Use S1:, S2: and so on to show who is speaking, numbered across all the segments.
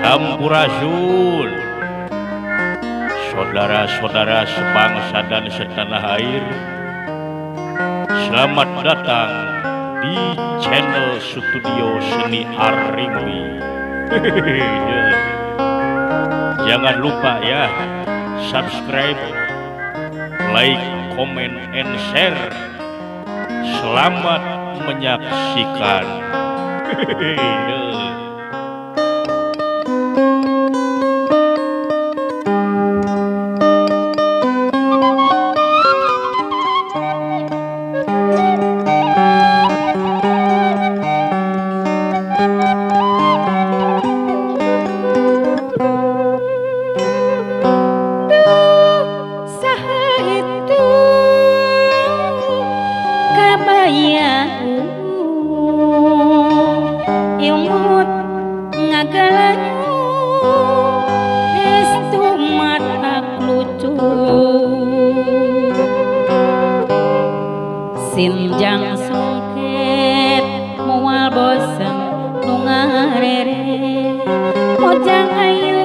S1: Sampurasun, saudara-saudara sebangsa dan setanah air. Selamat datang di channel Studio Seni Arimbi. Jangan lupa ya, subscribe, like, comment, and share. Selamat menyaksikan.
S2: Sinjang sungkit mual bosen nungarere mojang ayu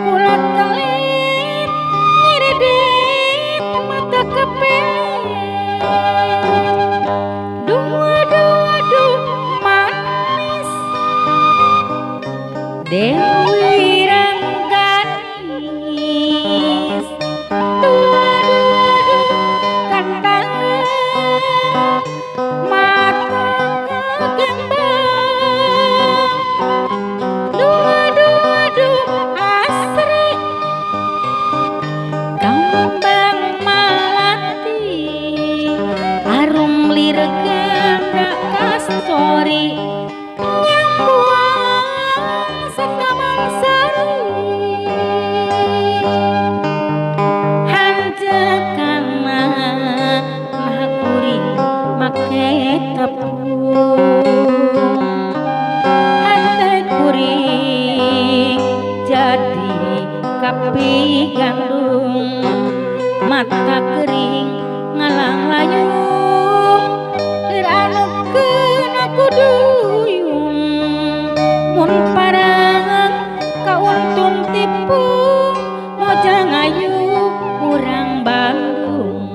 S2: kulat kelit ngiridit mata kepet duh manis Dewi Rengganis sorry nyambuang sekamang sari hanjakana mahakuri make tepung hante kuring jadi kapi gandung mata kering ngalang layu duyung mun parang kauntun tipu mojang ayu urang Bandung.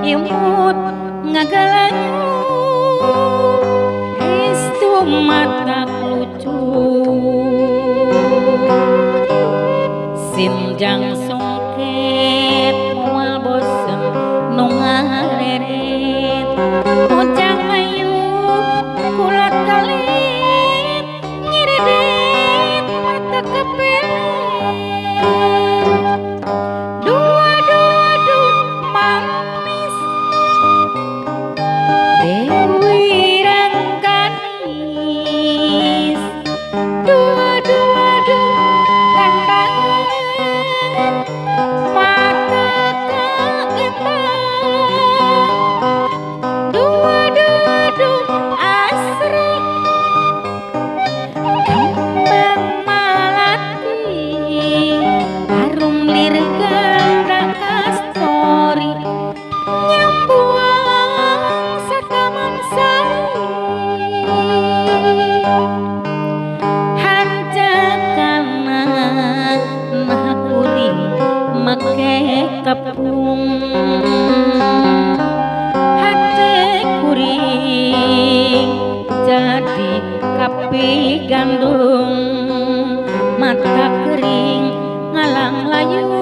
S2: Imut ngagalanyu istu mata lucu sinjang songket mual bosen nungareret mojang ayu kulat kalit ngiridit mata kepet Dewi Rengganis dua-dua gandangan mata kegembang dua-dua asri kembang malati harum lirik ganda kastori nyambuang sakamang hanjakana nah kuring make tepung hate kuring jadi kapi gandung mata kering ngalang layu